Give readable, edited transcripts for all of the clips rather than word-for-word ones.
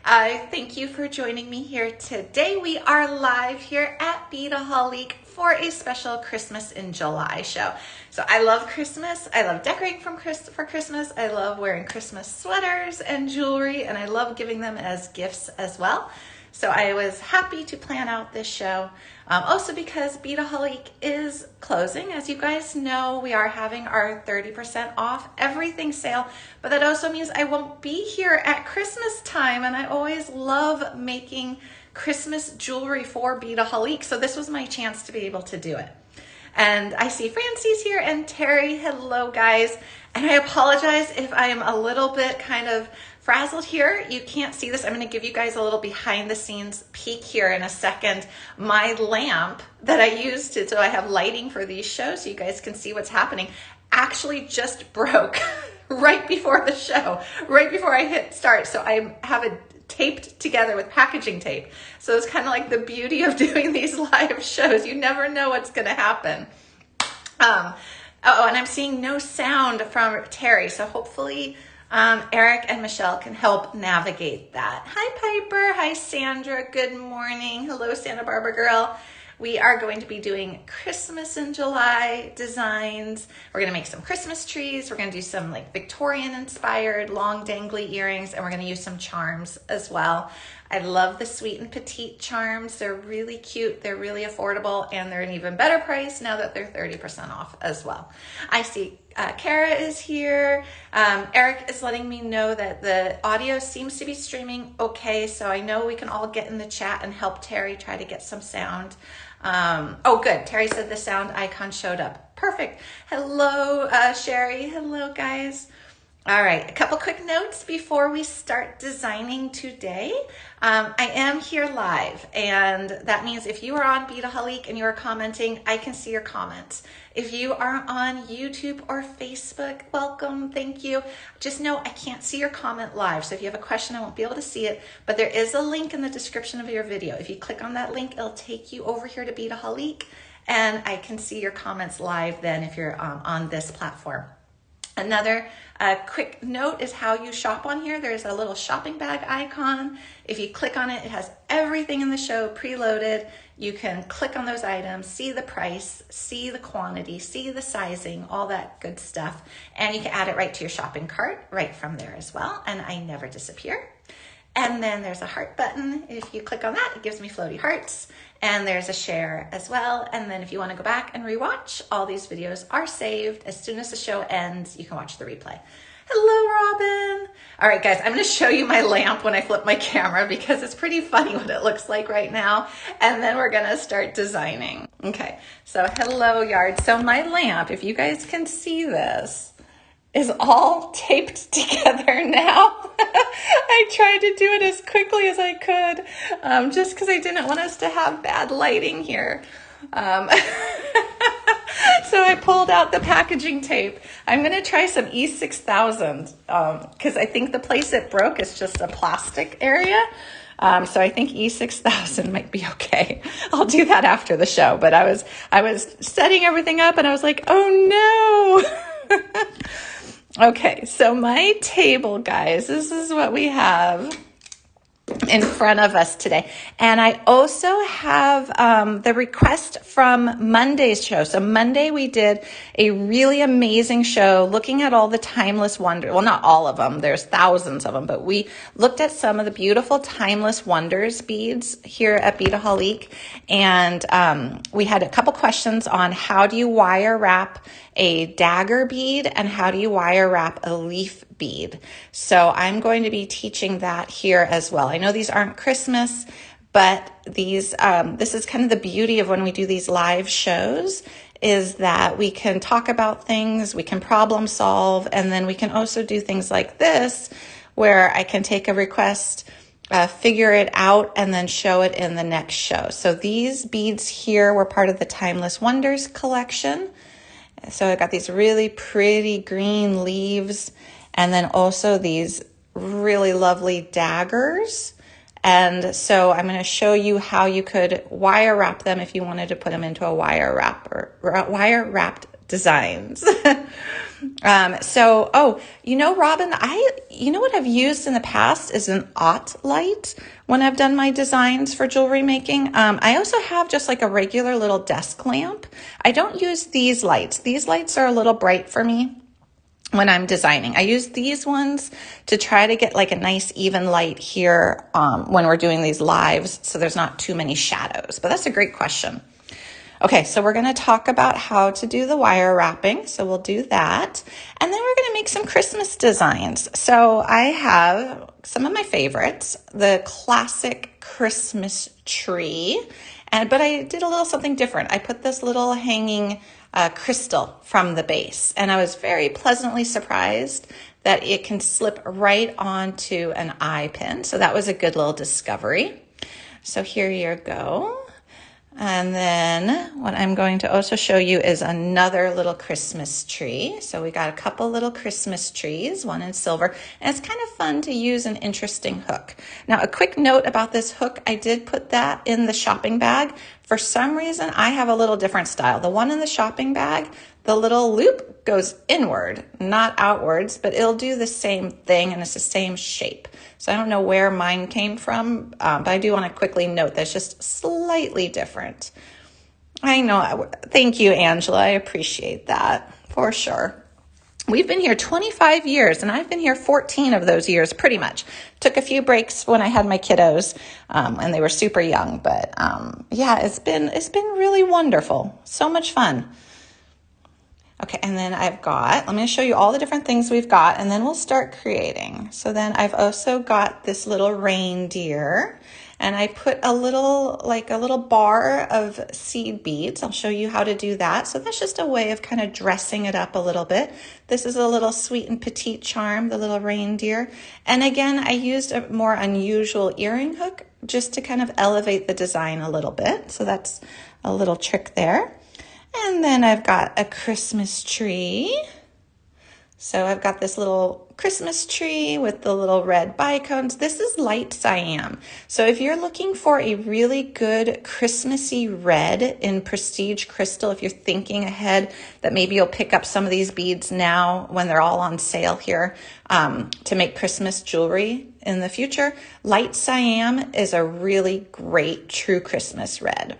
I thank you for joining me here today. We are live here at Beadaholique for a special Christmas in July show. So I love Christmas. I love decorating for Christmas. I love wearing Christmas sweaters and jewelry, and I love giving them as gifts as well. So I was happy to plan out this show. Also because Beadaholique is closing. As you guys know, we are having our 30% off everything sale, but that also means I won't be here at Christmas time, and I always love making Christmas jewelry for Beadaholique, so this was my chance to be able to do it. And I see Francie's here and Terry. Hello, guys. And I apologize if I am a little bit kind of frazzled here. You can't see this. I'm going to give you guys a little behind the scenes peek here in a second. My lamp that I used so I have lighting for these shows so you guys can see what's happening, actually just broke right before the show, right before I hit start. So I have it taped together with packaging tape. So it's kind of like the beauty of doing these live shows. You never know what's going to happen. And I'm seeing no sound from Terry. So hopefully Eric and Michelle can help navigate that. Hi, Piper. Hi, Sandra. Good morning. Hello, Santa Barbara girl. We are going to be doing Christmas in July designs. We're going to make some Christmas trees. We're going to do some like Victorian inspired long dangly earrings, and we're going to use some charms as well. I love the sweet and petite charms. They're really cute. They're really affordable, and they're an even better price now that they're 30% off as well. I see Kara is here. Eric is letting me know that the audio seems to be streaming okay, so I know we can all get in the chat and help Terry try to get some sound. Oh, good. Terry said the sound icon showed up. Perfect. Hello, Sherry. Hello, guys. All right, a couple quick notes before we start designing today. I am here live, and that means if you are on Beadaholique and you are commenting, I can see your comments. If you are on YouTube or Facebook, welcome, thank you. Just know I can't see your comment live, so if you have a question, I won't be able to see it, but there is a link in the description of your video. If you click on that link, it'll take you over here to Beadaholique, and I can see your comments live then if you're on this platform. Another quick note is how you shop on here. There's a little shopping bag icon. If you click on it, it has everything in the show preloaded. You can click on those items, see the price, see the quantity, see the sizing, all that good stuff. And you can add it right to your shopping cart right from there as well. And I never disappear. And then there's a heart button. If you click on that, it gives me floaty hearts. And there's a share as well. And then if you want to go back and rewatch, all these videos are saved. As soon as the show ends, you can watch the replay. Hello, Robin. All right, guys, I'm going to show you my lamp when I flip my camera because it's pretty funny what it looks like right now. And then we're going to start designing. Okay, so hello, yard. So my lamp, if you guys can see this, is all taped together now. I tried to do it as quickly as I could, just because I didn't want us to have bad lighting here. So I pulled out the packaging tape. I'm going to try some E6000 because I think the place it broke is just a plastic area. So I think E6000 might be okay. I'll do that after the show. But I was setting everything up and I was like, oh no. Okay, so my table, guys, this is what we have in front of us today. And I also have the request from Monday's show. So Monday we did a really amazing show looking at all the timeless wonders. Well, not all of them. There's thousands of them. But we looked at some of the beautiful timeless wonders beads here at Beadaholique. And we had a couple questions on how do you wire wrap a dagger bead and how do you wire wrap a leaf bead. So I'm going to be teaching that here as well. I know these aren't Christmas, but these this is kind of the beauty of when we do these live shows is that we can talk about things, we can problem solve, and then we can also do things like this where I can take a request, figure it out, and then show it in the next show. So these beads here were part of the Timeless Wonders collection. So I got these really pretty green leaves and then also these really lovely daggers. And so I'm going to show you how you could wire wrap them if you wanted to put them into a wire wrapped designs. Robin, you know what I've used in the past is an aught light when I've done my designs for jewelry making. I also have just like a regular little desk lamp. I don't use these lights. These lights are a little bright for me when I'm designing. I use these ones to try to get like a nice even light here when we're doing these lives, so there's not too many shadows. But that's a great question. Okay, so we're going to talk about how to do the wire wrapping. So we'll do that. And then we're going to make some Christmas designs. So I have some of my favorites, the classic Christmas tree. But I did a little something different. I put this little hanging crystal from the base. And I was very pleasantly surprised that it can slip right onto an eye pin. So that was a good little discovery. So here you go. And then what I'm going to also show you is another little Christmas tree. So we got a couple little Christmas trees, one in silver, and it's kind of fun to use an interesting hook. Now, a quick note about this hook, I did put that in the shopping bag. For some reason, I have a little different style. The one in the shopping bag, the little loop goes inward, not outwards, but it'll do the same thing and it's the same shape. So I don't know where mine came from, but I do want to quickly note that's just slightly different. I know. Thank you, Angela. I appreciate that for sure. We've been here 25 years, and I've been here 14 of those years, pretty much. Took a few breaks when I had my kiddos, and they were super young. But yeah, it's been really wonderful. So much fun. Okay, and then I'm going to show you all the different things we've got, and then we'll start creating. So then I've also got this little reindeer, and I put a little bar of seed beads. I'll show you how to do that. So that's just a way of kind of dressing it up a little bit. This is a little sweet and petite charm, the little reindeer. And again, I used a more unusual earring hook just to kind of elevate the design a little bit. So that's a little trick there. And then I've got a Christmas tree. So I've got this little Christmas tree with the little red bicones. This is light cyan. So if you're looking for a really good Christmassy red in prestige crystal, if you're thinking ahead that maybe you'll pick up some of these beads now when they're all on sale here to make Christmas jewelry in the future, light cyan is a really great true Christmas red.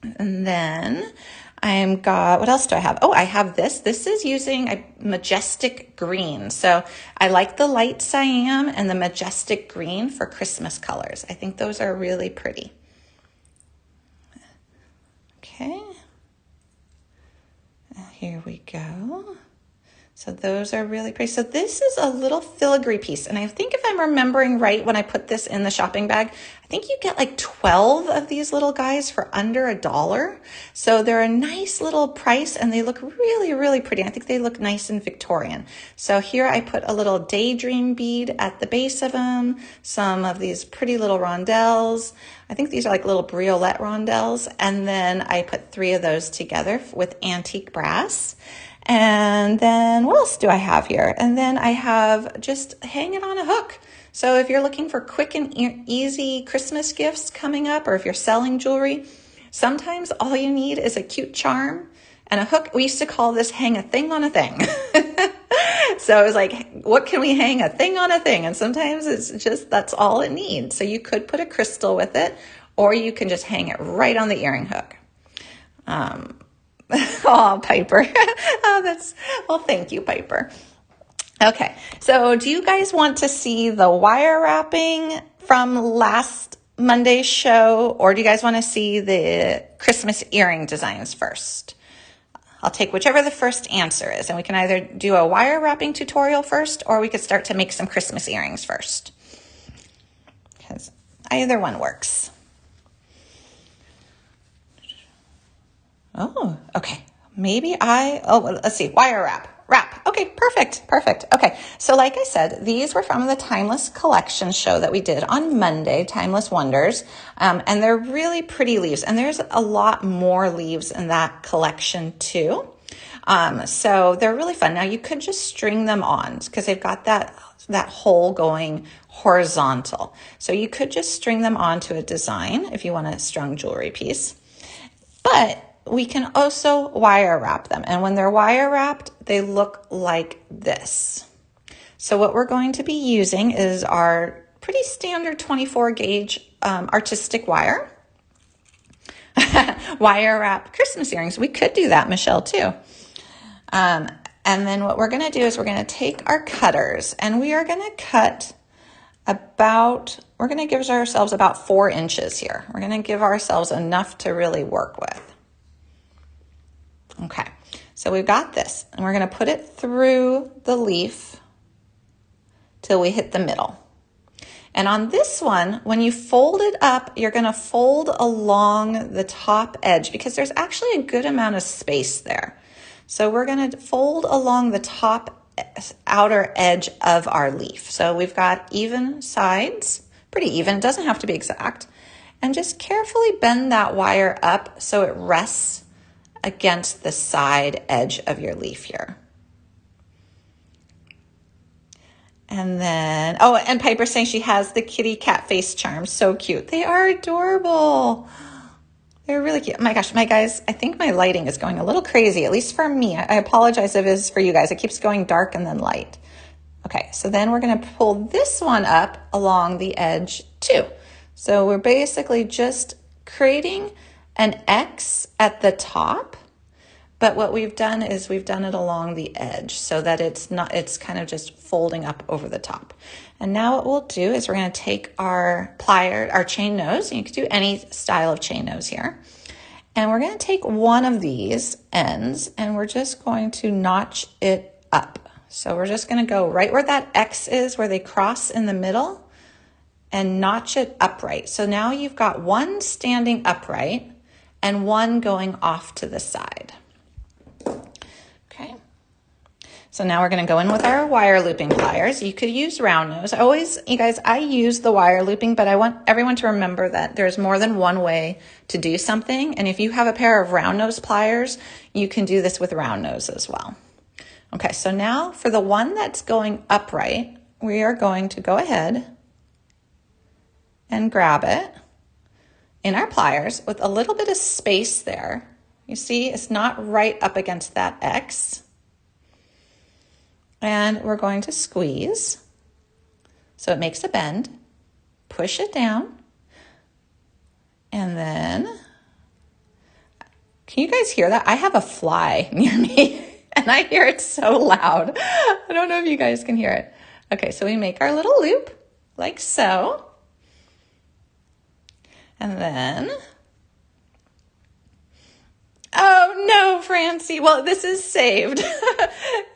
And then what else do I have? Oh, I have this. This is using a majestic green. So I like the light cyan and the majestic green for Christmas colors. I think those are really pretty. Okay. Here we go. So those are really pretty. So this is a little filigree piece. And I think if I'm remembering right, when I put this in the shopping bag, I think you get like 12 of these little guys for under $1. So they're a nice little price and they look really, really pretty. I think they look nice and Victorian. So here I put a little daydream bead at the base of them, some of these pretty little rondelles. I think these are like little briolette rondelles. And then I put 3 of those together with antique brass. And then what else do I have here? And then I have just hang it on a hook. So if you're looking for quick and easy Christmas gifts coming up, or if you're selling jewelry, sometimes all you need is a cute charm and a hook. We used to call this hang a thing on a thing. So it was like, what can we hang a thing on a thing? And sometimes it's just, that's all it needs. So you could put a crystal with it, or you can just hang it right on the earring hook. Oh, Piper. Well, thank you, Piper. Okay, so do you guys want to see the wire wrapping from last Monday's show, or do you guys want to see the Christmas earring designs first? I'll take whichever the first answer is, and we can either do a wire wrapping tutorial first, or we could start to make some Christmas earrings first, because either one works. Oh, okay. Let's see. Wire wrap. Okay, perfect. Okay, so like I said, these were from the Timeless Collection show that we did on Monday, Timeless Wonders, and they're really pretty leaves, and there's a lot more leaves in that collection too. So they're really fun. Now you could just string them on because they've got that hole going horizontal. So you could just string them onto a design if you want a strung jewelry piece. But we can also wire wrap them. And when they're wire wrapped, they look like this. So what we're going to be using is our pretty standard 24 gauge artistic wire. Wire wrap Christmas earrings. We could do that, Michelle, too. And then what we're going to do is we're going to take our cutters and we are going to cut we're going to give ourselves about 4 inches here. We're going to give ourselves enough to really work with. Okay, so we've got this and we're going to put it through the leaf till we hit the middle. And on this one, when you fold it up, you're going to fold along the top edge because there's actually a good amount of space there. So we're going to fold along the top outer edge of our leaf. So we've got even sides, pretty even, it doesn't have to be exact. And just carefully bend that wire up so it rests against the side edge of your leaf here. And then, oh, and Piper's saying she has the kitty cat face charms. So cute. They are adorable. They're really cute. Oh my gosh, my guys, I think my lighting is going a little crazy, at least for me. I apologize if it is for you guys. It keeps going dark and then light. Okay, so then we're going to pull this one up along the edge too. So we're basically just creating an X at the top, but what we've done is we've done it along the edge so that it's kind of just folding up over the top. And now what we'll do is we're going to take our chain nose, and you can do any style of chain nose here. And we're going to take one of these ends and we're just going to notch it up. So we're just going to go right where that X is, where they cross in the middle, and notch it upright. So now you've got one standing upright and one going off to the side. Okay. So now we're going to go in with our wire looping pliers. You could use round nose. You guys, I use the wire looping, but I want everyone to remember that there's more than one way to do something. And if you have a pair of round nose pliers, you can do this with round nose as well. Okay, so now for the one that's going upright, we are going to go ahead and grab it in our pliers with a little bit of space there. You see, it's not right up against that X. And we're going to squeeze so it makes a bend, push it down, and then, can you guys hear that? I have a fly near me and I hear it so loud. I don't know if you guys can hear it. Okay, so we make our little loop like so. And then, oh no, Francie. Well, this is saved.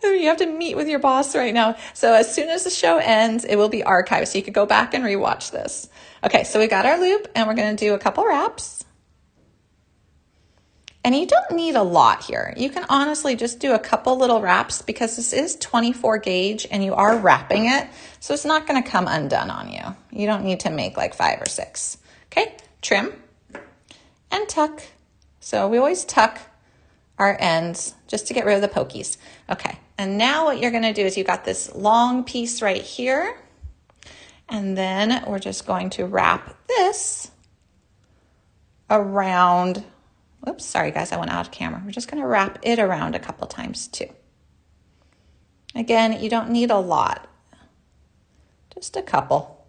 You have to meet with your boss right now. So as soon as the show ends, it will be archived. So you could go back and rewatch this. Okay, so we got our loop and we're going to do a couple wraps. And you don't need a lot here. You can honestly just do a couple little wraps because this is 24 gauge and you are wrapping it. So it's not going to come undone on you. You don't need to make like 5 or 6. Okay, trim and tuck. So we always tuck our ends just to get rid of the pokies. Okay, and now what you're going to do is you've got this long piece right here. And then we're just going to wrap this around. Oops, sorry guys, I went out of camera. We're just going to wrap it around a couple times too. Again, you don't need a lot, just a couple.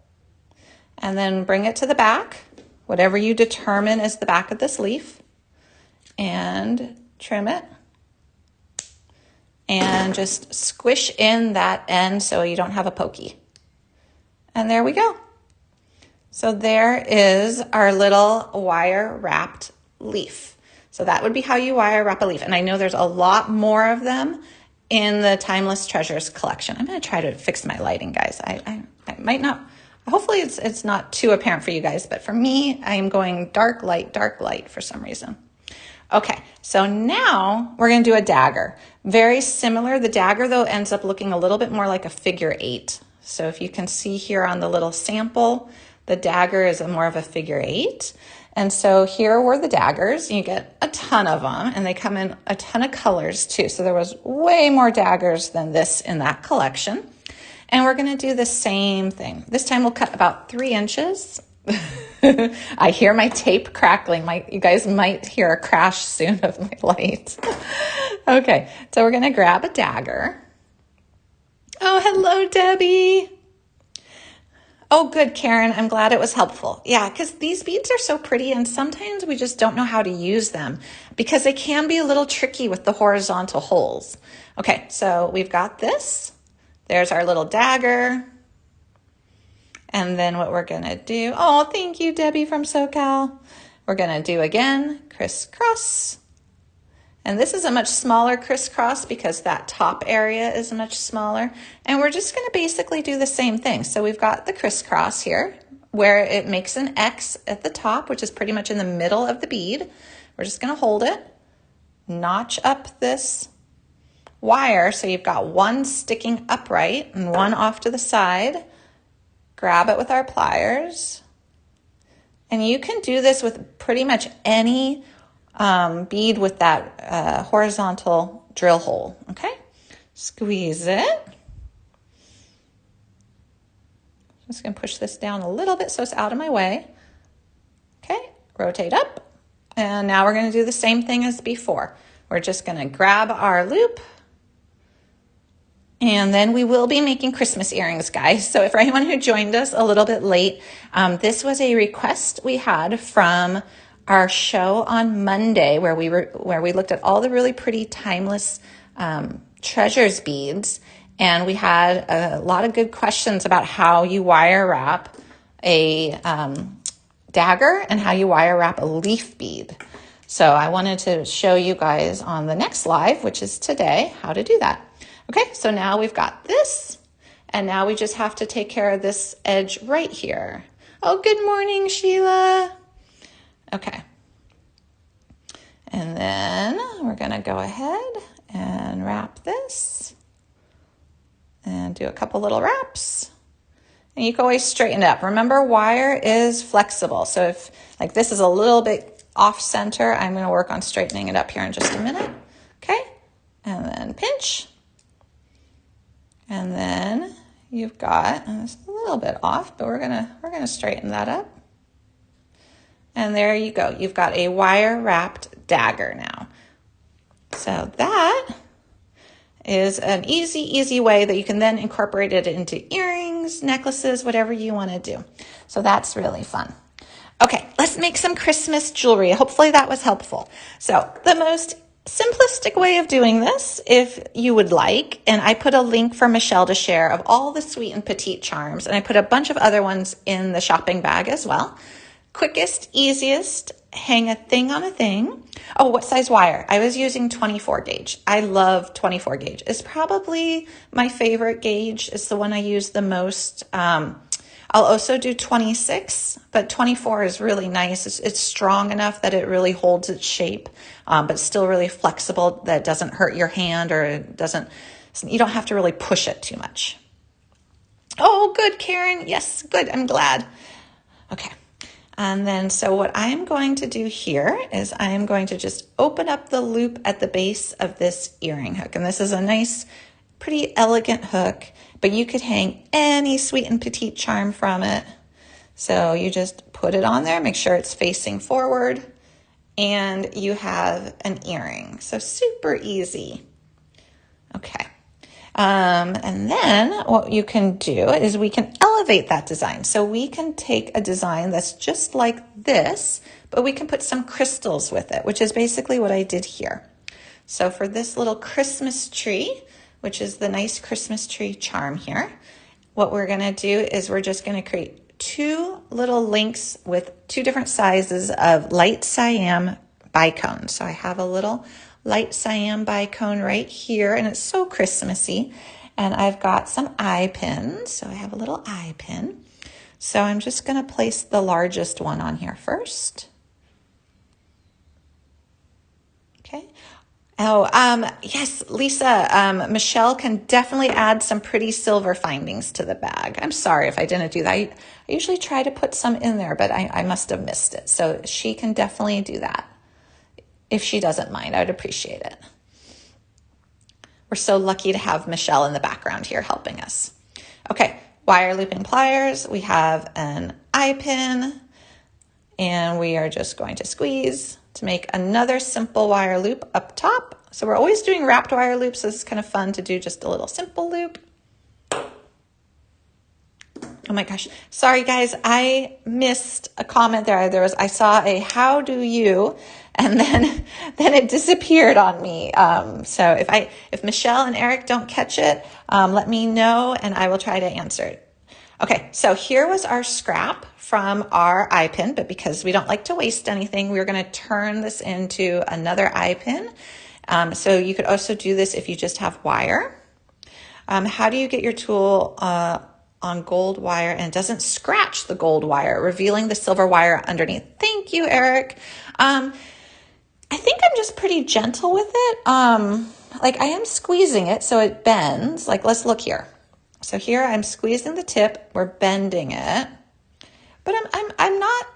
And then bring it to the back, whatever you determine is the back of this leaf, and trim it. And just squish in that end so you don't have a pokey. And there we go. So there is our little wire wrapped leaf. So that would be how you wire wrap a leaf. And I know there's a lot more of them in the Timeless Treasures collection. I'm going to try to fix my lighting, guys. I might not, hopefully it's not too apparent for you guys, but for me, I am going dark light for some reason. Okay, so now we're going to do a dagger. Very similar. The dagger, though, ends up looking a little bit more like a figure 8. So if you can see here on the little sample, the dagger is more of a figure 8. And so here were the daggers. You get a ton of them, and they come in a ton of colors too. So there was way more daggers than this in that collection. And we're going to do the same thing. This time we'll cut about 3 inches I hear my tape crackling. You guys might hear a crash soon of my light. Okay, so we're going to grab a dagger. Oh, hello, Debbie. Oh, good, Karen. I'm glad it was helpful. Yeah, because these beads are so pretty and sometimes we just don't know how to use them because they can be a little tricky with the horizontal holes. Okay, so we've got this. There's our little dagger. And then what we're going to do, oh, thank you, Debbie from SoCal. We're going to do again, crisscross. And this is a much smaller crisscross because that top area is much smaller. And we're just going to basically do the same thing. So we've got the crisscross here where it makes an X at the top, which is pretty much in the middle of the bead. We're just going to hold it, notch up this wire. So you've got one sticking upright and one off to the side. Grab it with our pliers. And you can do this with pretty much any bead with that horizontal drill hole, okay? Squeeze it. Just gonna push this down a little bit so it's out of my way. Okay, rotate up. And now we're gonna do the same thing as before. We're just gonna grab our loop and then we will be making Christmas earrings, guys. So for anyone who joined us a little bit late, this was a request we had from our show on Monday where we looked at all the really pretty timeless treasures beads. And we had a lot of good questions about how you wire wrap a dagger and how you wire wrap a leaf bead. So I wanted to show you guys on the next live, which is today, how to do that. Okay, so now we've got this, and now we just have to take care of this edge right here. Oh, good morning, Sheila. Okay. And then we're gonna go ahead and wrap this and do a couple little wraps. And you can always straighten it up. Remember, wire is flexible. So if like this is a little bit off center, I'm gonna work on straightening it up here in just a minute. Okay, and then pinch. And then you've got, and it's a little bit off, but we're gonna straighten that up. And there you go. You've got a wire wrapped dagger now. So that is an easy way that you can then incorporate it into earrings, necklaces, whatever you want to do. So that's really fun. Okay, let's make some Christmas jewelry. Hopefully that was helpful. So the most simplistic way of doing this, if you would like, and I put a link for Michelle to share of all the sweet and petite charms, and I put a bunch of other ones in the shopping bag as well. Quickest, easiest, hang a thing on a thing. Oh, what size wire? I was using 24 gauge. I love 24 gauge. It's probably my favorite gauge. It's the one I use the most. I'll also do 26, but 24 is really nice. It's strong enough that it really holds its shape, but still really flexible that it doesn't hurt your hand or you don't have to really push it too much. Oh, good, Karen. Yes, good. I'm glad. Okay. And then, so what I'm going to do here is I am going to just open up the loop at the base of this earring hook. And this is a nice, pretty elegant hook, but you could hang any sweet and petite charm from it. So you just put it on there, make sure it's facing forward, and you have an earring. So super easy. Okay. And then what you can do is we can elevate that design. So we can take a design that's just like this, but we can put some crystals with it, which is basically what I did here. So for this little Christmas tree, which is the nice Christmas tree charm here, what we're going to do is we're just going to create two little links with two different sizes of light cyan bicone. So I have a little light cyan bicone right here, and it's so Christmassy. And I've got some eye pins, so I have a little eye pin. So I'm just going to place the largest one on here first. Okay. Oh, yes, Lisa, Michelle can definitely add some pretty silver findings to the bag. I'm sorry if I didn't do that. I usually try to put some in there, but I must have missed it. So she can definitely do that. If she doesn't mind, I would appreciate it. We're so lucky to have Michelle in the background here helping us. Okay, wire looping pliers. We have an eye pin. And we are just going to squeeze to make another simple wire loop up top. So we're always doing wrapped wire loops, so this is kind of fun to do just a little simple loop. Oh my gosh, sorry guys, I missed a comment there. I saw a how do you, and then it disappeared on me. So if Michelle and Eric don't catch it, let me know and I will try to answer it. Okay, so here was our scrap from our eye pin, but because we don't like to waste anything, we're going to turn this into another eye pin. So you could also do this if you just have wire. How do you get your tool on gold wire and it doesn't scratch the gold wire, revealing the silver wire underneath? Thank you, Eric. I think I'm just pretty gentle with it. Like I am squeezing it so it bends. Like let's look here. So here I'm squeezing the tip, we're bending it, but I'm not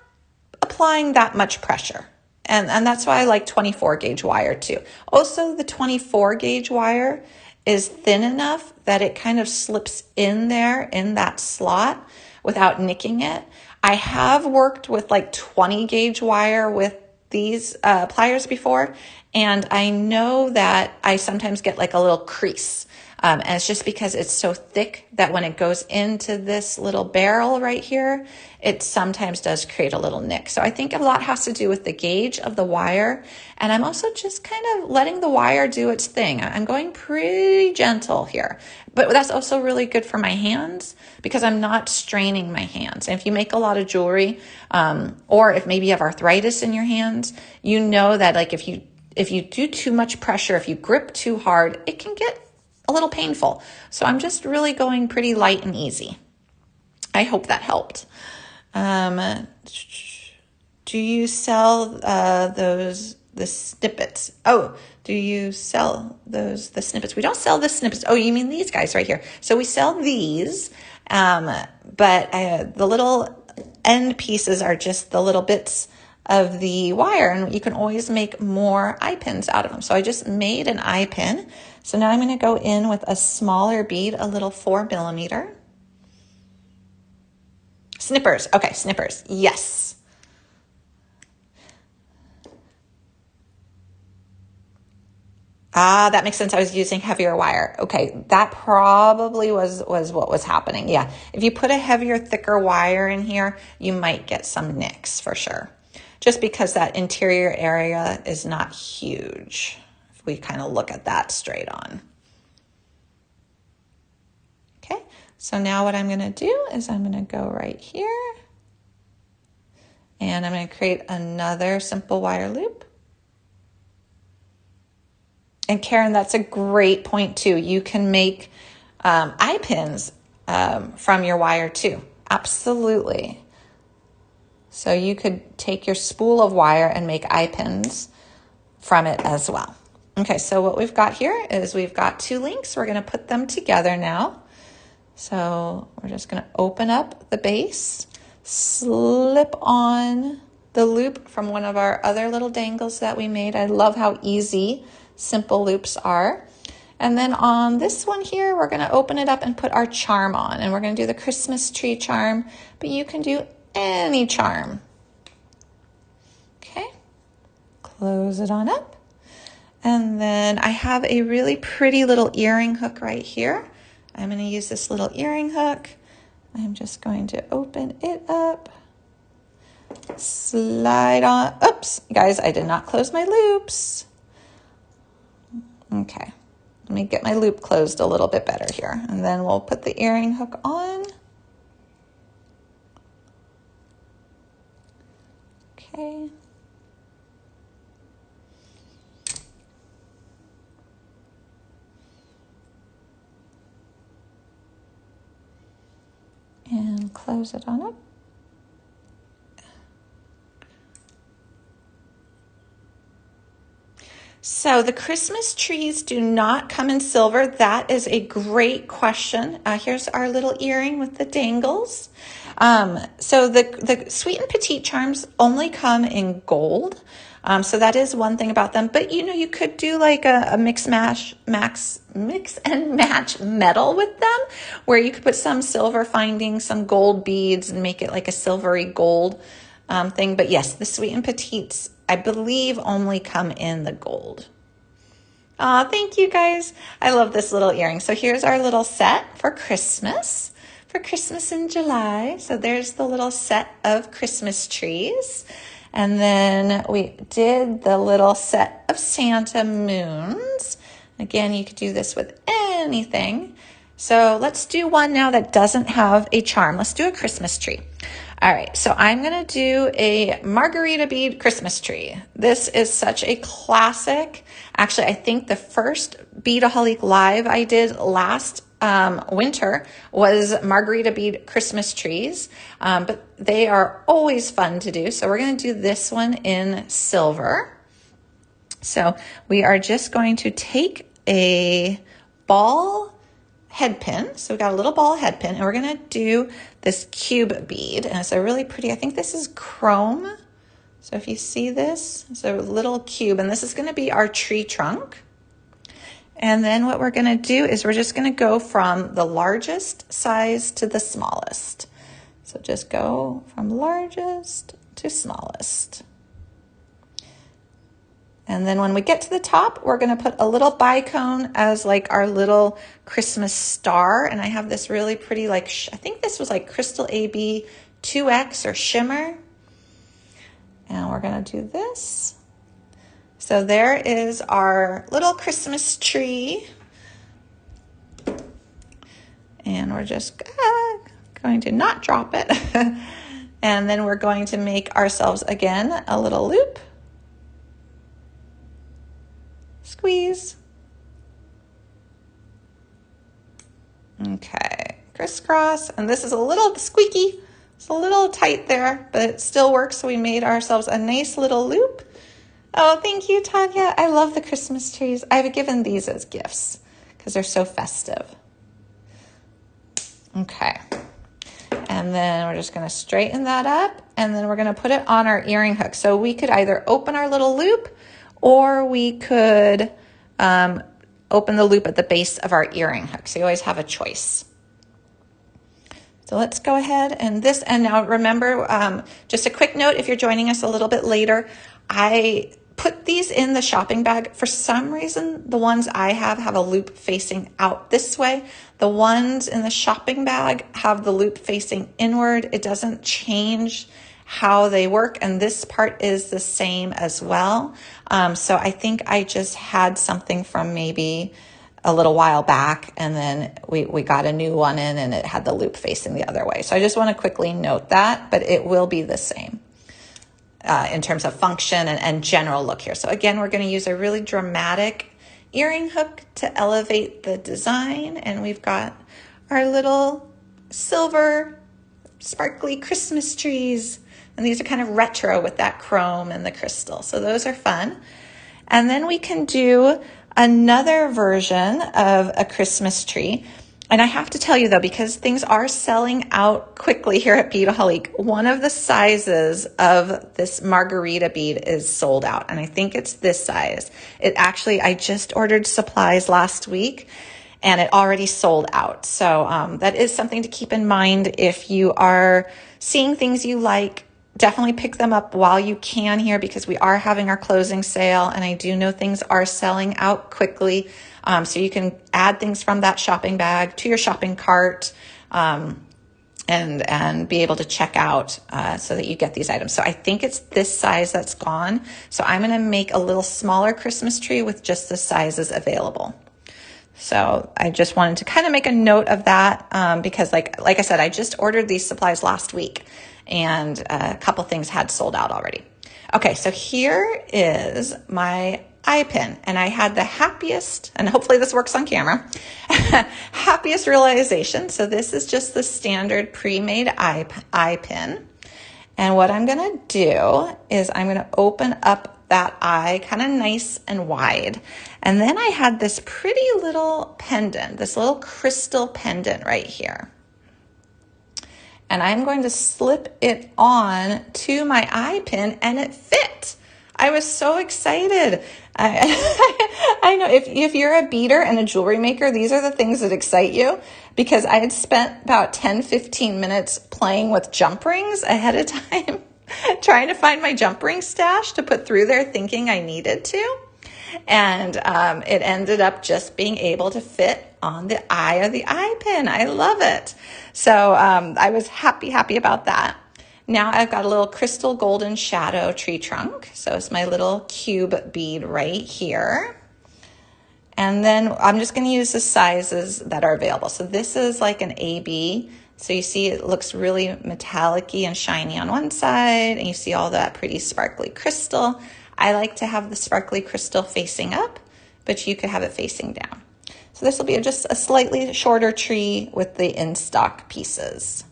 applying that much pressure. And that's why I like 24 gauge wire too. Also the 24 gauge wire is thin enough that it kind of slips in there in that slot without nicking it. I have worked with like 20 gauge wire with these pliers before, and I know that I sometimes get like a little crease. And it's just because it's so thick that when it goes into this little barrel right here, it sometimes does create a little nick. So I think a lot has to do with the gauge of the wire. And I'm also just kind of letting the wire do its thing. I'm going pretty gentle here, but that's also really good for my hands because I'm not straining my hands. And if you make a lot of jewelry, or if maybe you have arthritis in your hands, you know that like if you do too much pressure, if you grip too hard, it can get a little painful. So I'm just really going pretty light and easy. I hope that helped. Do you sell the snippets? Oh, do you sell the snippets? We don't sell the snippets. Oh, you mean these guys right here. So we sell these, but the little end pieces are just the little bits of the wire, and you can always make more eye pins out of them. So I just made an eye pin. So now I'm going to go in with a smaller bead, a little 4mm. Snippers. Okay, snippers. Yes. Ah, that makes sense. I was using heavier wire. Okay, that probably was what was happening. Yeah, if you put a heavier, thicker wire in here, you might get some nicks for sure. Just because that interior area is not huge. If we kind of look at that straight on. Okay, so now what I'm going to do is I'm going to go right here. And I'm going to create another simple wire loop. And Karen, that's a great point too. You can make eye pins from your wire too. Absolutely. So you could take your spool of wire and make eye pins from it as well. Okay, so what we've got here is we've got two links. We're going to put them together now. So we're just going to open up the base, slip on the loop from one of our other little dangles that we made. I love how easy simple loops are. And then on this one here, we're going to open it up and put our charm on. And we're going to do the Christmas tree charm, but you can do any charm. Okay, close it on up. And then I have a really pretty little earring hook right here. I'm going to use this little earring hook. I'm just going to open it up, slide on. Oops, guys, I did not close my loops. Okay, let me get my loop closed a little bit better here. And then we'll put the earring hook on. Okay. And close it on up. So the Christmas trees do not come in silver. That is a great question. Here's our little earring with the dangles. So the Sweet and Petite charms only come in gold. So that is one thing about them. But, you know, you could do like a mix and match metal with them, where you could put some silver findings, some gold beads, and make it like a silvery gold thing. But yes, the Sweet and Petites, I believe, only come in the gold. Aw, thank you guys. I love this little earring. So here's our little set for Christmas in July. So there's the little set of Christmas trees. And then we did the little set of Santa moons. Again, you could do this with anything. So let's do one now that doesn't have a charm. Let's do a Christmas tree. All right, so I'm gonna do a margarita bead Christmas tree. This is such a classic. Actually, I think the first Beadaholique live I did last winter was margarita bead Christmas trees, but they are always fun to do. So we're gonna do this one in silver. So we are just going to take a ball head pin. So we got a little ball head pin, and we're going to do this cube bead. And it's a really pretty, I think this is chrome. So if you see this, it's a little cube, and this is going to be our tree trunk. And then what we're going to do is we're just going to go from the largest size to the smallest. So just go from largest to smallest. And then when we get to the top, we're going to put a little bicone as like our little Christmas star. And I have this really pretty, like, I think this was like Crystal AB 2X or shimmer. And we're going to do this. So there is our little Christmas tree. And we're just going to not drop it. And then we're going to make ourselves, again, a little loop. Squeeze. Okay, crisscross. And this is a little squeaky. It's a little tight there, but it still works. So we made ourselves a nice little loop. Oh, thank you, Tanya. I love the Christmas trees. I've given these as gifts because they're so festive. Okay. And then we're just going to straighten that up, and then we're going to put it on our earring hook. So we could either open our little loop, or we could open the loop at the base of our earring hook. So you always have a choice. So let's go ahead and now remember, just a quick note, if you're joining us a little bit later, I put these in the shopping bag. For some reason, the ones I have a loop facing out this way. The ones in the shopping bag have the loop facing inward. It doesn't change how they work, and this part is the same as well. So I think I just had something from maybe a little while back, and then we got a new one in, and it had the loop facing the other way. So I just want to quickly note that, but it will be the same in terms of function and general look here. So again, we're going to use a really dramatic earring hook to elevate the design, and we've got our little silver sparkly Christmas trees. And these are kind of retro with that chrome and the crystal. So those are fun. And then we can do another version of a Christmas tree. And I have to tell you though, because things are selling out quickly here at Beadaholique, one of the sizes of this margarita bead is sold out. And I think it's this size. I just ordered supplies last week, and it already sold out. So that is something to keep in mind if you are seeing things you like. Definitely pick them up while you can here, because we are having our closing sale, and I do know things are selling out quickly. So you can add things from that shopping bag to your shopping cart and be able to check out so that you get these items. So I think it's this size that's gone. So I'm going to make a little smaller Christmas tree with just the sizes available. So I just wanted to kind of make a note of that because like I said, I just ordered these supplies last week, and a couple things had sold out already. Okay, so here is my eye pin, and I had the happiest, and hopefully this works on camera, happiest realization. So this is just the standard pre-made eye pin. And what I'm gonna do is I'm gonna open up that eye kind of nice and wide. And then I had this pretty little pendant, this little crystal pendant right here. And I'm going to slip it on to my eye pin, and it fit. I was so excited. I know if you're a beader and a jewelry maker, these are the things that excite you, because I had spent about 10-15 minutes playing with jump rings ahead of time. trying to find my jump ring stash to put through there thinking I needed to. And it ended up just being able to fit on the eye of the eye pin. I love it. So I was happy about that. Now I've got a little crystal golden shadow tree trunk. So it's my little cube bead right here. And then I'm just going to use the sizes that are available. So this is like an AB. So you see it looks really metallic-y and shiny on one side, and you see all that pretty sparkly crystal. I like to have the sparkly crystal facing up, but you could have it facing down. So this will be just a slightly shorter tree with the in-stock pieces.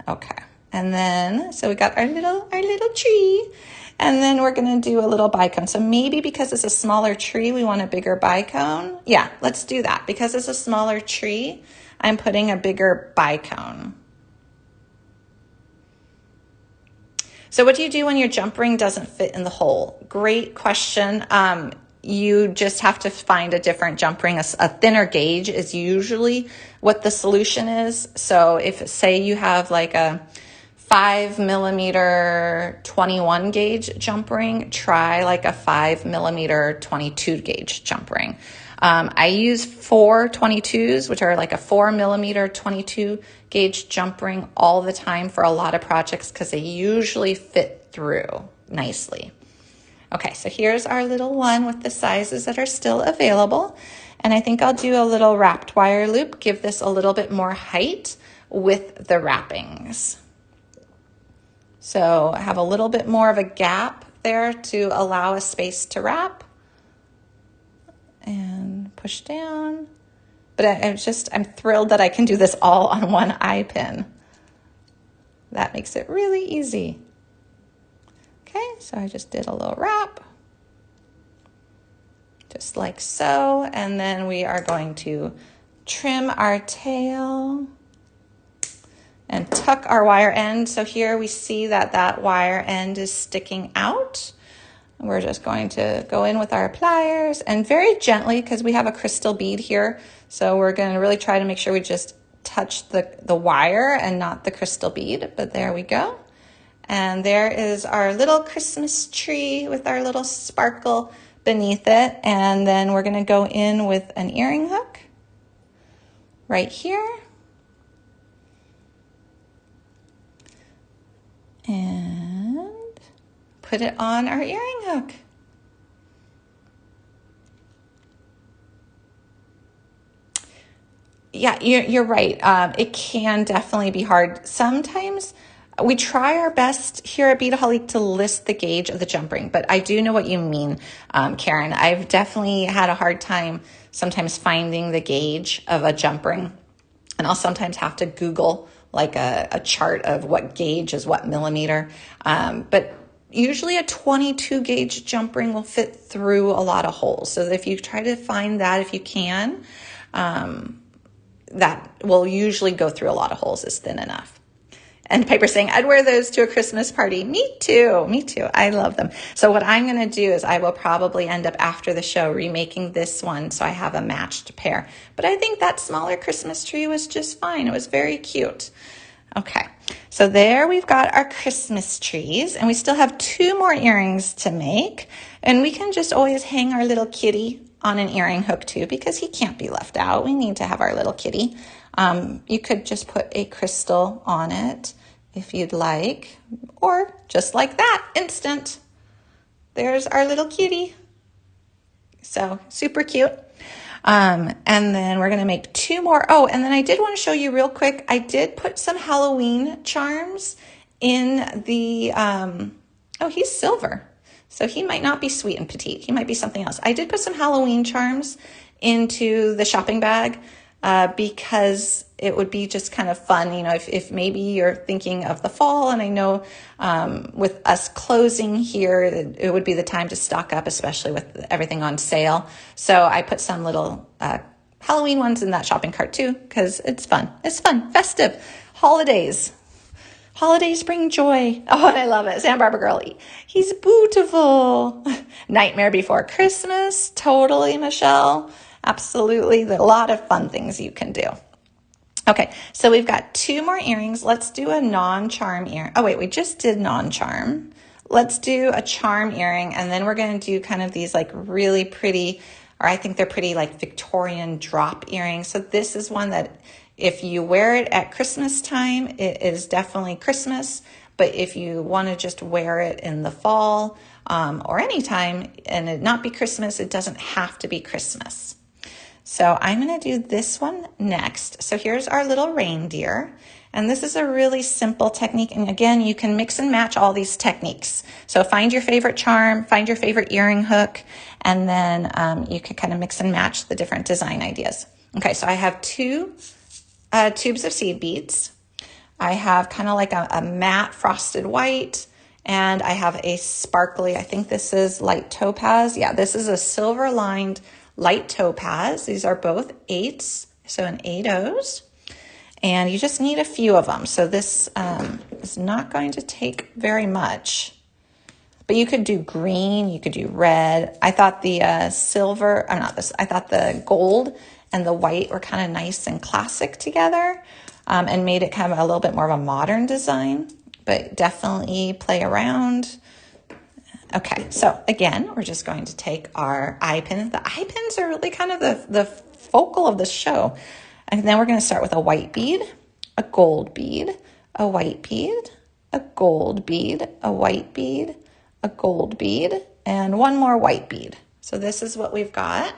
Okay, and then, so we got our little tree, and then we're gonna do a little bicone. So maybe because it's a smaller tree, we want a bigger bicone. Yeah, let's do that. Because it's a smaller tree, I'm putting a bigger bicone. So what do you do when your jump ring doesn't fit in the hole? Great question. You just have to find a different jump ring. A thinner gauge is usually what the solution is. So if, say, you have like a 5mm 21 gauge jump ring, try like a 5mm 22 gauge jump ring. I use 422s, which are like a 4mm 22 gauge jump ring all the time for a lot of projects because they usually fit through nicely. Okay, so here's our little one with the sizes that are still available. And I think I'll do a little wrapped wire loop, give this a little bit more height with the wrappings. So I have a little bit more of a gap there to allow a space to wrap. And push down. But I'm thrilled that I can do this all on one eye pin. That makes it really easy. Okay, so I just did a little wrap. Just like so. And then we are going to trim our tail and tuck our wire end. So here we see that wire end is sticking out. We're just going to go in with our pliers and very gently, because we have a crystal bead here, so we're going to really try to make sure we just touch the wire and not the crystal bead, but there we go. And there is our little Christmas tree with our little sparkle beneath it, and then we're going to go in with an earring hook right here. And put it on our earring hook. Yeah, you're right. It can definitely be hard. Sometimes we try our best here at Beadaholique to list the gauge of the jump ring, but I do know what you mean, Karen. I've definitely had a hard time sometimes finding the gauge of a jump ring, and I'll sometimes have to Google like a chart of what gauge is what millimeter. But usually a 22 gauge jump ring will fit through a lot of holes. So if you try to find that, if you can, that will usually go through a lot of holes, is thin enough. And Piper's saying, I'd wear those to a Christmas party. Me too. I love them. So what I'm going to do is I will probably end up after the show remaking this one so I have a matched pair. But I think that smaller Christmas tree was just fine. It was very cute. Okay, so there we've got our Christmas trees, and we still have 2 more earrings to make. And we can just always hang our little kitty on an earring hook too, because he can't be left out. We need to have our little kitty. You could just put a crystal on it if you'd like, or just like that, instant. There's our little kitty. So super cute. And then we're going to make 2 more. Oh, and then I did want to show you real quick. I did put some Halloween charms in the, oh, he's silver. So he might not be sweet and petite. He might be something else. I did put some Halloween charms into the shopping bag because it would be just kind of fun. You know, if maybe you're thinking of the fall, and I know with us closing here, it would be the time to stock up, especially with everything on sale. So I put some little Halloween ones in that shopping cart too, because it's fun. It's fun, festive, holidays. Holidays bring joy. Oh, and I love it. Santa Barbara girl. He's beautiful. Nightmare Before Christmas. Totally, Michelle. Absolutely. There are a lot of fun things you can do. Okay, so we've got 2 more earrings. Let's do a non-charm earring. Oh wait, we just did non-charm. Let's do a charm earring, and then we're going to do kind of these like really pretty, or I think they're pretty like Victorian drop earrings. So this is one that if you wear it at Christmas time, it is definitely Christmas. But if you want to just wear it in the fall or anytime and it not be Christmas, it doesn't have to be Christmas. So I'm going to do this one next. So here's our little reindeer. And this is a really simple technique. And again, you can mix and match all these techniques. So find your favorite charm, find your favorite earring hook, and then you can kind of mix and match the different design ideas. Okay, so I have 2 tubes of seed beads. I have kind of like a matte frosted white, and I have a sparkly, I think this is light topaz. Yeah, this is a silver lined light topaz. These are both 8s, so an 8-0s. And you just need a few of them. So this is not going to take very much. But you could do green, you could do red. I thought the silver, I'm not this, I thought the gold and the white were kind of nice and classic together and made it kind of a little bit more of a modern design. But definitely play around. Okay, so again, we're just going to take our eye pins. The eye pins are really kind of the focal of the show. And then we're going to start with a white bead, a gold bead, a white bead, a gold bead, a white bead, a gold bead, and one more white bead. So this is what we've got.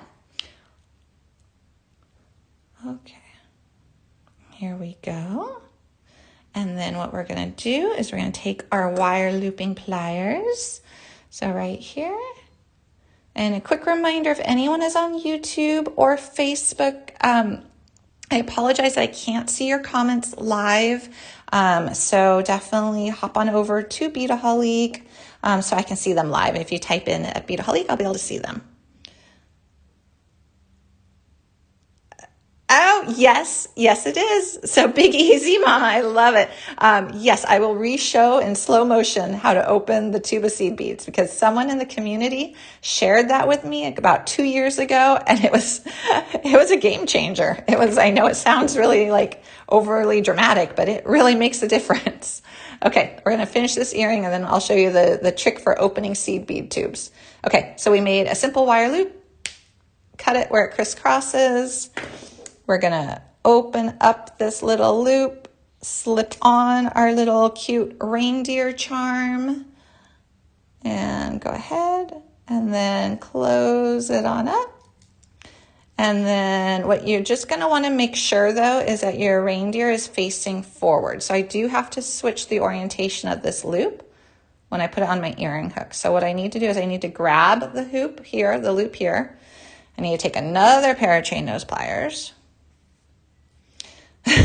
Okay, here we go. And then what we're going to do is we're going to take our wire looping pliers. So right here, and a quick reminder, if anyone is on YouTube or Facebook, I apologize, I can't see your comments live. So definitely hop on over to Beadaholique so I can see them live. If you type in at Beadaholique, I'll be able to see them. Oh, yes, it is. So Big Easy Mama, I love it. Yes, I will re-show in slow motion how to open the tube of seed beads because someone in the community shared that with me about 2 years ago, and it was a game changer. I know it sounds really like overly dramatic, but it really makes a difference. Okay, we're going to finish this earring, and then I'll show you the trick for opening seed bead tubes. Okay, so we made a simple wire loop, cut it where it crisscrosses. We're going to open up this little loop, slip on our little cute reindeer charm, and go ahead and then close it on up. And then what you're just going to want to make sure, though, is that your reindeer is facing forward. So I do have to switch the orientation of this loop when I put it on my earring hook. So what I need to do is I need to grab the hoop here, the loop here. I need to take another pair of chain nose pliers.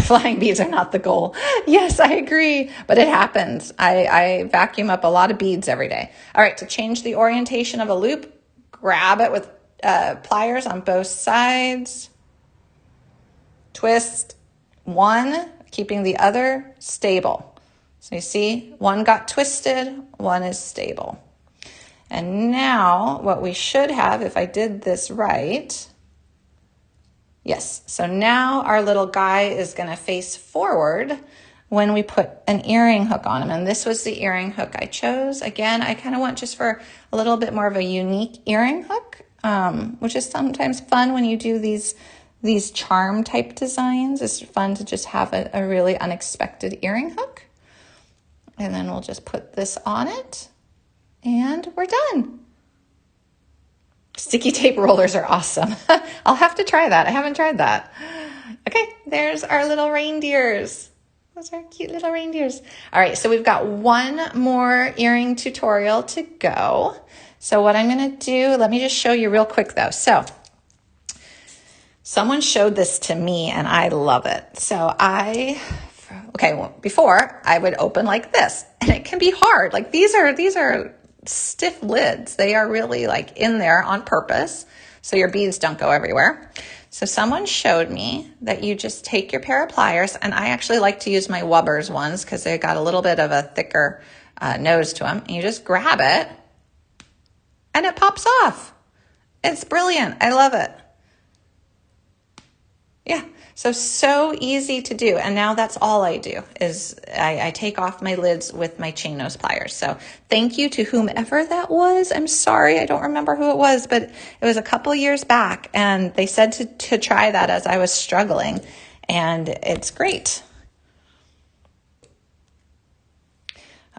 Flying beads are not the goal. Yes, I agree, but it happens. I vacuum up a lot of beads every day. All right, to change the orientation of a loop, grab it with pliers on both sides. Twist one, keeping the other stable. So you see, one got twisted, one is stable. And now what we should have, if I did this right, yes, so now our little guy is going to face forward when we put an earring hook on him. And this was the earring hook I chose. Again, I kind of went just for a little bit more of a unique earring hook, which is sometimes fun when you do these charm type designs. It's fun to just have a really unexpected earring hook. And then we'll just put this on it and we're done. Sticky tape rollers are awesome. I'll have to try that. I haven't tried that. Okay, there's our little reindeers. Those are cute little reindeers. All right, so we've got one more earring tutorial to go. So what I'm going to do, let me just show you real quick though. So someone showed this to me and I love it. So before I would open like this and it can be hard. Like these are stiff lids. They are really like in there on purpose so your beads don't go everywhere. So someone showed me that you just take your pair of pliers, and I actually like to use my Wubbers ones because they got a little bit of a thicker nose to them, and you just grab it and it pops off. It's brilliant. I love it. Yeah. So easy to do. And now that's all I do is I take off my lids with my chain nose pliers. So thank you to whomever that was. I'm sorry, I don't remember who it was, but it was a couple years back and they said to try that as I was struggling, and it's great.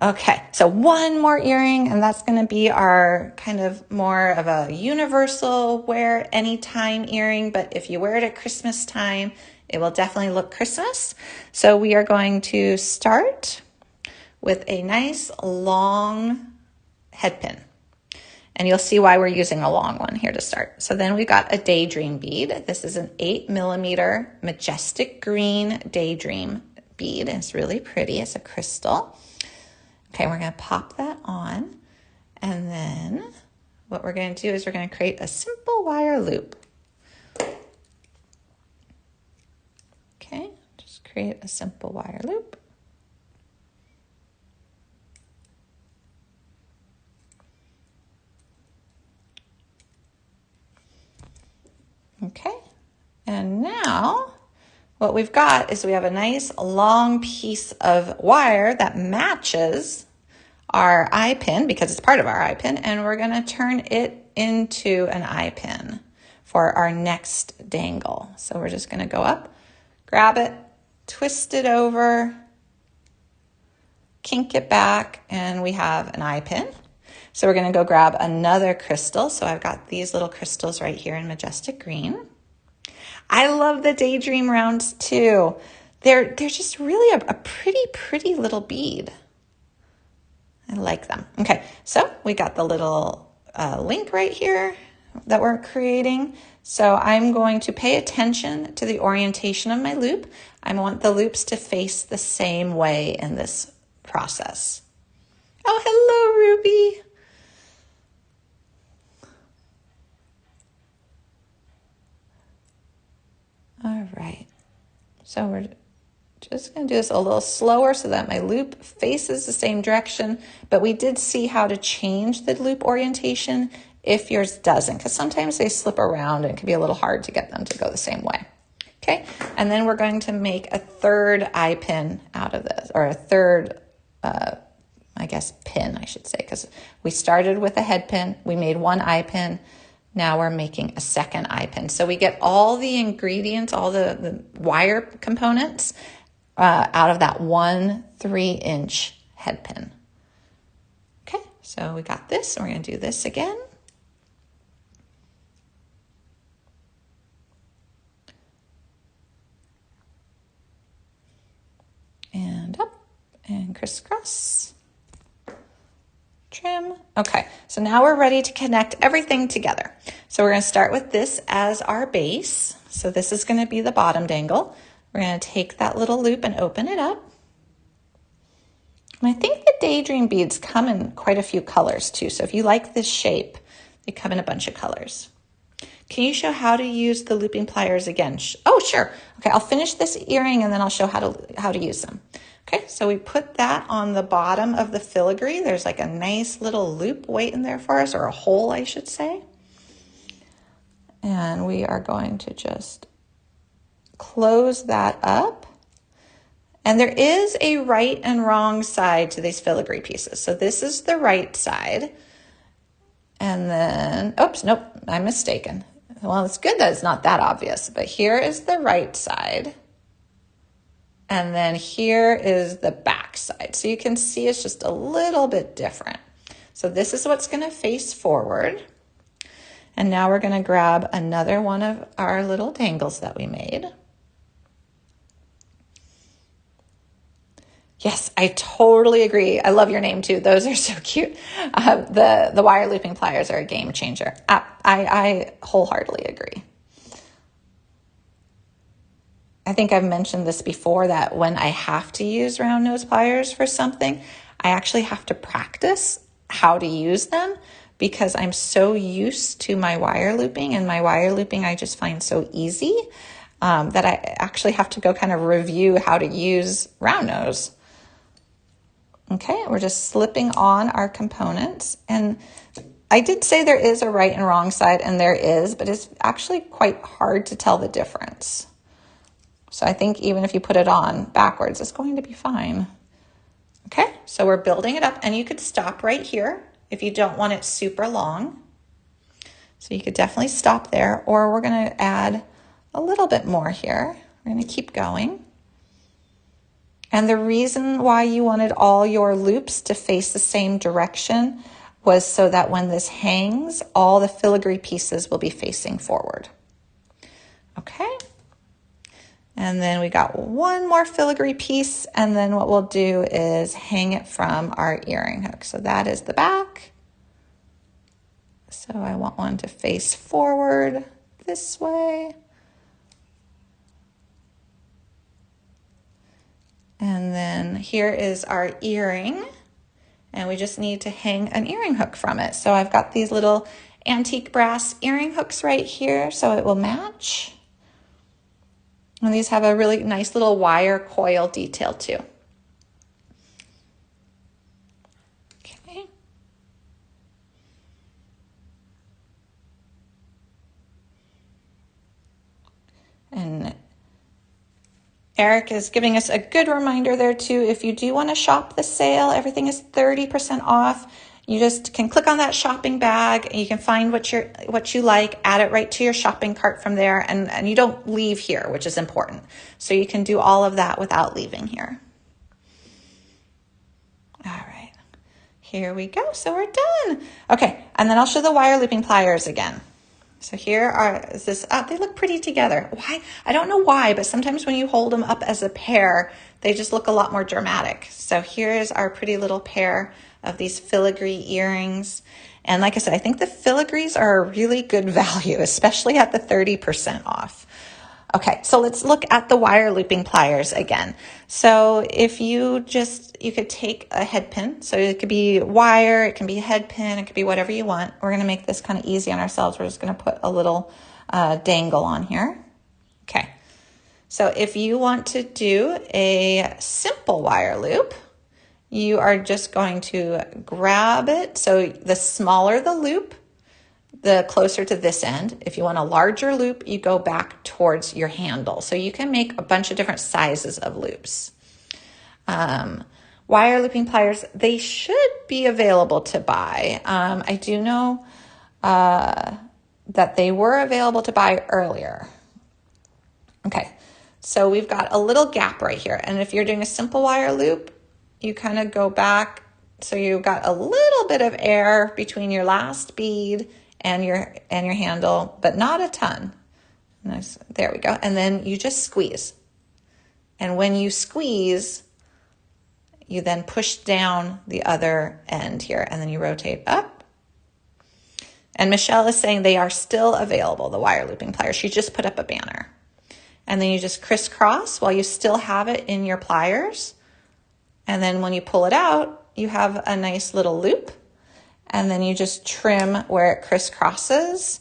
Okay, so one more earring, and that's going to be our kind of more of a universal wear anytime earring, but if you wear it at Christmas time, it will definitely look Christmas. So we are going to start with a nice long head pin, and you'll see why we're using a long one here to start. So then we got a daydream bead. This is an 8mm majestic green daydream bead. It's really pretty. It's a crystal. Okay, we're going to pop that on, and then what we're going to do is we're going to create a simple wire loop. Okay, just create a simple wire loop. Okay, and now what we've got is we have a nice long piece of wire that matches our eye pin because it's part of our eye pin, and we're going to turn it into an eye pin for our next dangle. So we're just going to go up, grab it, twist it over, kink it back, and we have an eye pin. So we're going to go grab another crystal. So I've got these little crystals right here in majestic green. I love the daydream rounds too. They're just really a pretty little bead. I like them. Okay, so we got the little link right here that we're creating. So I'm going to pay attention to the orientation of my loop. I want the loops to face the same way in this process. Oh, hello, Ruby. All right, so we're just going to do this a little slower so that my loop faces the same direction, but we did see how to change the loop orientation if yours doesn't, because sometimes they slip around and it can be a little hard to get them to go the same way. Okay, and then we're going to make a third eye pin out of this, or a third, I guess, pin, I should say, because we started with a head pin, we made one eye pin. Now we're making a second eye pin. So we get all the ingredients, all the wire components out of that 1 3-inch head pin. Okay, so we got this. We're going to do this again. And up and crisscross. Trim. Okay, so now we're ready to connect everything together. So we're going to start with this as our base. So this is going to be the bottom dangle. We're going to take that little loop and open it up. And I think the daydream beads come in quite a few colors too. So if you like this shape, they come in a bunch of colors. Can you show how to use the looping pliers again? Oh, sure. Okay, I'll finish this earring and then I'll show how to use them. Okay, so we put that on the bottom of the filigree. There's like a nice little loop waiting there for us, or a hole, I should say. And we are going to just close that up. And there is a right and wrong side to these filigree pieces. So this is the right side. And then, oops, nope, I'm mistaken. Well, it's good that it's not that obvious, but here is the right side. And then here is the back side. So you can see it's just a little bit different. So this is what's going to face forward. And now we're going to grab another one of our little dangles that we made. Yes, I totally agree. I love your name too. Those are so cute. The wire looping pliers are a game changer. I wholeheartedly agree. I think I've mentioned this before, that when I have to use round nose pliers for something, I actually have to practice how to use them because I'm so used to my wire looping, and my wire looping I just find so easy that I actually have to go kind of review how to use round nose. Okay, we're just slipping on our components, and I did say there is a right and wrong side, and there is, but it's actually quite hard to tell the difference. So I think even if you put it on backwards, it's going to be fine. Okay, so we're building it up, and you could stop right here if you don't want it super long. So you could definitely stop there, or we're gonna add a little bit more here. We're gonna keep going. And the reason why you wanted all your loops to face the same direction was so that when this hangs, all the filigree pieces will be facing forward. Okay. And then we got one more filigree piece, and then what we'll do is hang it from our earring hook. So that is the back. So I want one to face forward this way. And then here is our earring, and we just need to hang an earring hook from it. So I've got these little antique brass earring hooks right here so it will match. And these have a really nice little wire coil detail too. Okay. And Eric is giving us a good reminder there too. If you do want to shop the sale, everything is 30% off. You just can click on that shopping bag and you can find what you like, add it right to your shopping cart from there, and you don't leave here, which is important. So you can do all of that without leaving here. All right, here we go. So we're done. Okay, and then I'll show the wire looping pliers again. So here they look pretty together. Why? I don't know why, but sometimes when you hold them up as a pair, they just look a lot more dramatic. So here is our pretty little pair of these filigree earrings. And like I said, I think the filigrees are a really good value, especially at the 30% off. Okay, so let's look at the wire looping pliers again. So if you could take a head pin. So it could be wire, it can be a head pin, it could be whatever you want. We're gonna make this kind of easy on ourselves. We're just gonna put a little dangle on here. Okay, so if you want to do a simple wire loop, you are just going to grab it. So the smaller the loop, the closer to this end. If you want a larger loop, you go back towards your handle. So you can make a bunch of different sizes of loops. Wire looping pliers, they should be available to buy. I do know that they were available to buy earlier. Okay, so we've got a little gap right here. And if you're doing a simple wire loop, you kind of go back. So you've got a little bit of air between your last bead and your handle, but not a ton. Nice. There we go. And then you just squeeze. And when you squeeze, you then push down the other end here, and then you rotate up. And Michelle is saying they are still available, the wire looping pliers. She just put up a banner. And then you just crisscross while you still have it in your pliers. And then when you pull it out, you have a nice little loop. And then you just trim where it crisscrosses.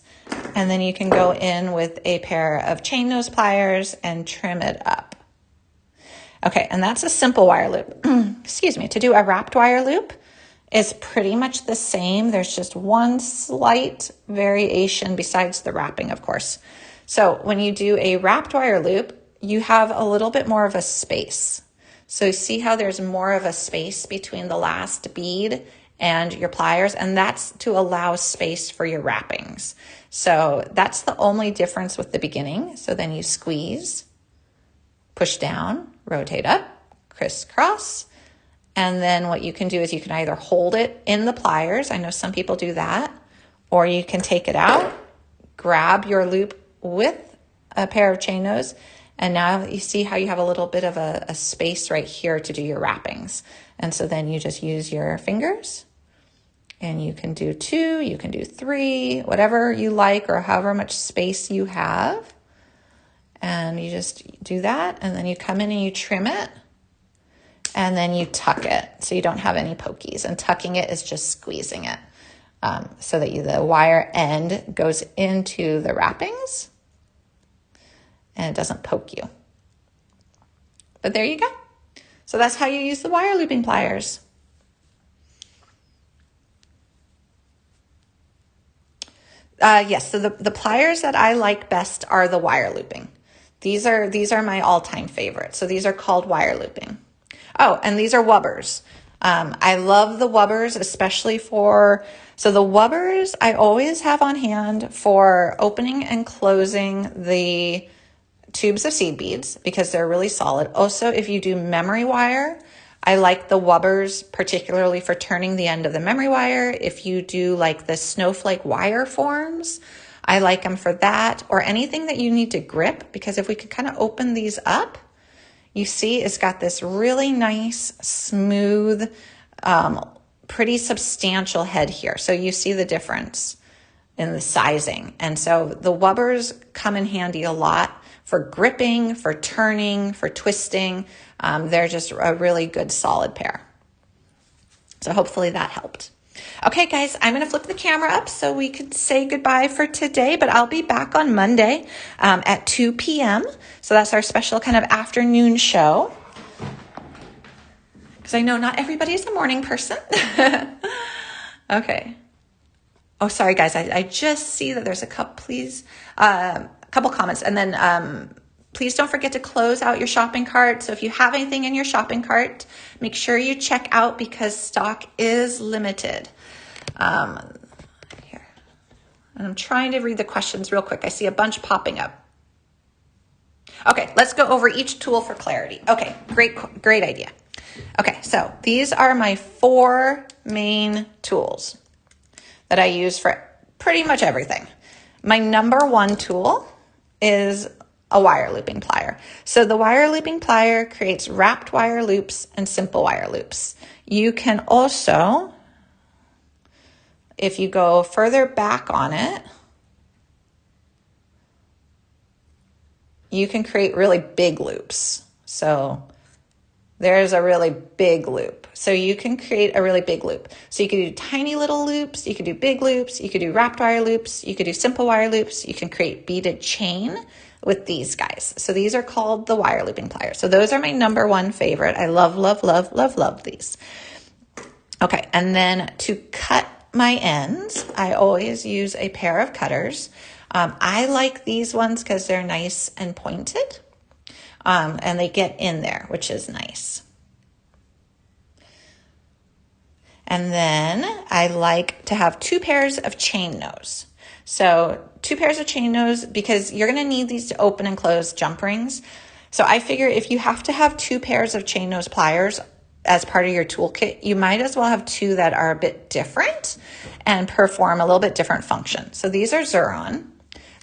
And then you can go in with a pair of chain nose pliers and trim it up. Okay, and that's a simple wire loop. Excuse me. To do a wrapped wire loop is pretty much the same. There's just one slight variation besides the wrapping, of course. So when you do a wrapped wire loop, you have a little bit more of a space. So see how there's more of a space between the last bead and your pliers, and that's to allow space for your wrappings. So that's the only difference with the beginning. So then you squeeze, push down, rotate up, crisscross, and then what you can do is you can either hold it in the pliers, I know some people do that, or you can take it out, grab your loop with a pair of chain nose, and now you see how you have a little bit of a space right here to do your wrappings. And so then you just use your fingers, and you can do 2, you can do 3, whatever you like or however much space you have. And you just do that, and then you come in and you trim it, and then you tuck it so you don't have any pokies. And tucking it is just squeezing it so that the wire end goes into the wrappings and it doesn't poke you. But there you go. So that's how you use the wire looping pliers. Yes, so the pliers that I like best are the wire looping. These are my all-time favorites. So these are called wire looping. Oh, and these are wubbers. I love the wubbers, especially so the wubbers I always have on hand for opening and closing the tubes of seed beads because they're really solid. Also, if you do memory wire, I like the wubbers, particularly for turning the end of the memory wire. If you do like the snowflake wire forms, I like them for that, or anything that you need to grip, because if we could kind of open these up, you see it's got this really nice, smooth, pretty substantial head here. So you see the difference in the sizing. And so the wubbers come in handy a lot for gripping, for turning, for twisting. They're just a really good solid pair. So hopefully that helped. Okay, guys, I'm going to flip the camera up so we could say goodbye for today, but I'll be back on Monday at 2 p.m. So that's our special kind of afternoon show. Because I know not everybody's a morning person. Okay. Oh, sorry, guys. I just see that there's a couple comments. And then please don't forget to close out your shopping cart. So if you have anything in your shopping cart, make sure you check out because stock is limited. Here. And I'm trying to read the questions real quick. I see a bunch popping up. Okay, let's go over each tool for clarity. Okay, great idea. Okay, so these are my 4 main tools that I use for pretty much everything. My number 1 tool is a wire looping plier. So the wire looping plier creates wrapped wire loops and simple wire loops. You can also, if you go further back on it, you can create really big loops. So there's a really big loop. So you can create a really big loop. So you can do tiny little loops, you could do big loops, you could do wrapped wire loops, you could do simple wire loops, you can create beaded chain with these guys. So these are called the wire looping pliers. So those are my number 1 favorite. I love, love, love, love, love these. Okay, and then to cut my ends, I always use a pair of cutters. I like these ones because they're nice and pointed. And they get in there, which is nice. And then I like to have 2 pairs of chain nose. So 2 pairs of chain nose because you're going to need these to open and close jump rings. So I figure if you have to have 2 pairs of chain nose pliers as part of your toolkit, you might as well have 2 that are a bit different and perform a little bit different function. So these are Xuron.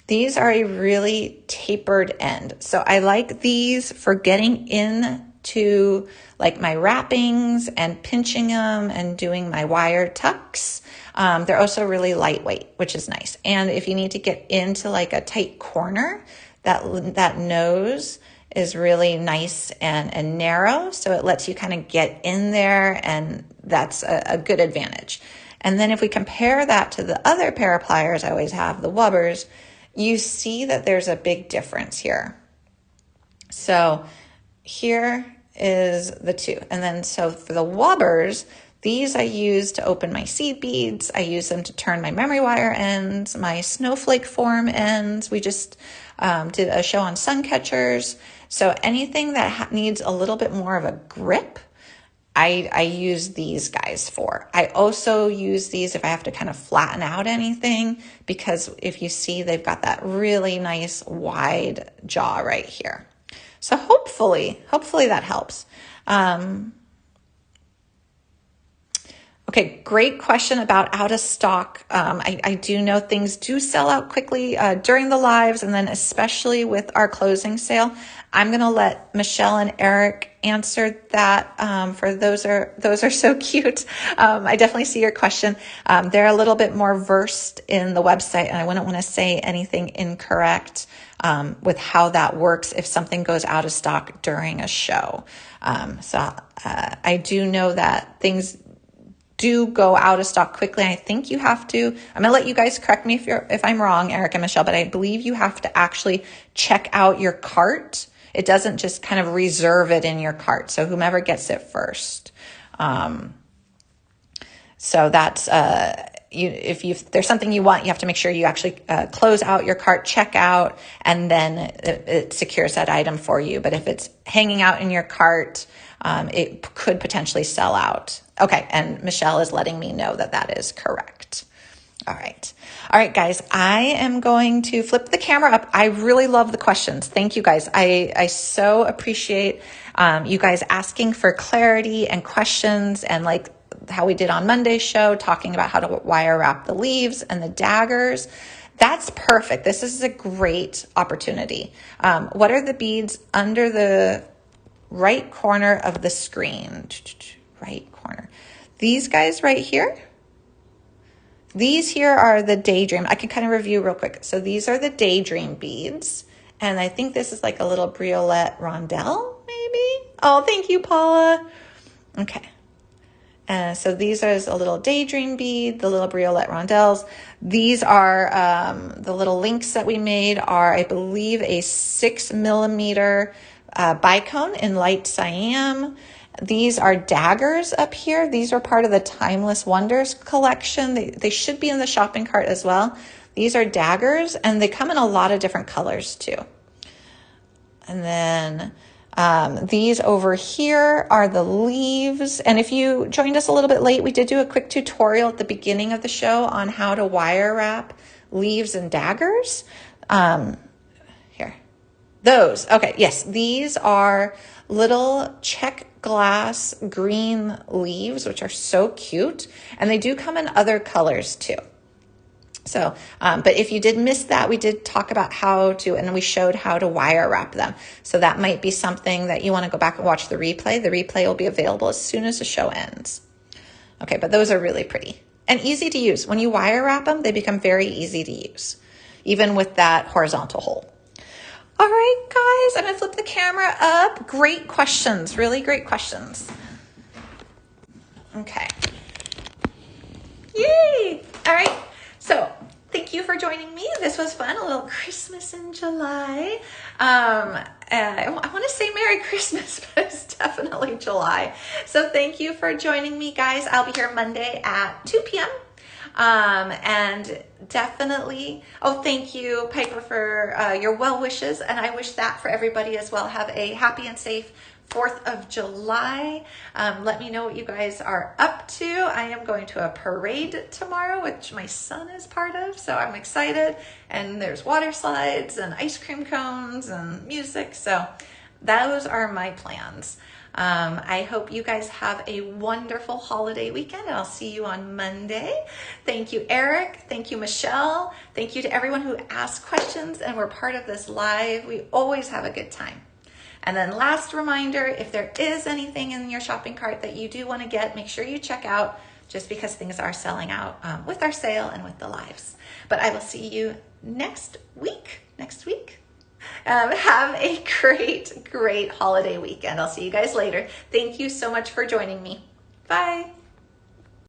These are a really tapered end. So I like these for getting into like my wrappings and pinching them and doing my wire tucks. They're also really lightweight, which is nice. And if you need to get into like a tight corner, that nose is really nice and narrow. So it lets you kind of get in there, and that's a good advantage. And then if we compare that to the other pair of pliers I always have, the wubbers, you see that there's a big difference here. So here is the 2. And then so for the wubbers, these I use to open my seed beads. I use them to turn my memory wire ends, my snowflake form ends. We just did a show on sun catchers. So anything that needs a little bit more of a grip, I use these guys for. I also use these if I have to kind of flatten out anything, because if you see, they've got that really nice wide jaw right here. So hopefully that helps. Okay, great question about out of stock. I do know things do sell out quickly during the lives, and then especially with our closing sale. I'm going to let Michelle and Eric answer that. For those are so cute. I definitely see your question. They're a little bit more versed in the website, and I wouldn't want to say anything incorrect with how that works if something goes out of stock during a show. So I do know that things do go out of stock quickly. I think you have to, I'm gonna let you guys correct me if I'm wrong, Eric and Michelle, but I believe you have to actually check out your cart. It doesn't just kind of reserve it in your cart. So whomever gets it first. So that's, if there's something you want, you have to make sure you actually close out your cart, check out, and then it secures that item for you. But if it's hanging out in your cart, it could potentially sell out. Okay, and Michelle is letting me know that that is correct. All right. All right, guys, I am going to flip the camera up. I really love the questions. Thank you, guys. I so appreciate you guys asking for clarity and questions, and like how we did on Monday's show, talking about how to wire wrap the leaves and the daggers. That's perfect. This is a great opportunity. What are the beads under the right corner of the screen? Right corner. These guys right here. These here are the daydream. I can kind of review real quick. So these are the daydream beads. And I think this is like a little briolette rondelle, maybe? Oh, thank you, Paula. Okay. So these are a little daydream bead, the little briolette rondelles. These are the little links that we made are, I believe, a 6mm bicone in light cyan. These are daggers up here. These are part of the Timeless Wonders collection. They should be in the shopping cart as well. These are daggers, and they come in a lot of different colors too. And then these over here are the leaves. And if you joined us a little bit late, we did do a quick tutorial at the beginning of the show on how to wire wrap leaves and daggers. Here, those. Okay, yes, these are little check glass green leaves, which are so cute. And they do come in other colors too. So, but if you did miss that, we did talk about how to, and we showed how to wire wrap them. So that might be something that you want to go back and watch the replay. The replay will be available as soon as the show ends. Okay, but those are really pretty and easy to use. When you wire wrap them, they become very easy to use, even with that horizontal hole. All right, guys, I'm going to flip the camera up. Great questions, really great questions. Okay. Yay! All right, so thank you for joining me. This was fun, a little Christmas in July. I want to say Merry Christmas, but it's definitely July. So thank you for joining me, guys. I'll be here Monday at 2 p.m. And definitely, oh, thank you, Piper, for your well wishes. And I wish that for everybody as well. Have a happy and safe 4th of July. Let me know what you guys are up to. I am going to a parade tomorrow, which my son is part of, so I'm excited. And there's water slides and ice cream cones and music. So those are my plans. I hope you guys have a wonderful holiday weekend, and I'll see you on Monday. Thank you, Eric. Thank you, Michelle. Thank you to everyone who asked questions and were part of this live. We always have a good time. And then last reminder, if there is anything in your shopping cart that you do want to get, make sure you check out, just because things are selling out with our sale and with the lives. But I will see you next week. Have a great holiday weekend. I'll see you guys later. Thank you so much for joining me. Bye.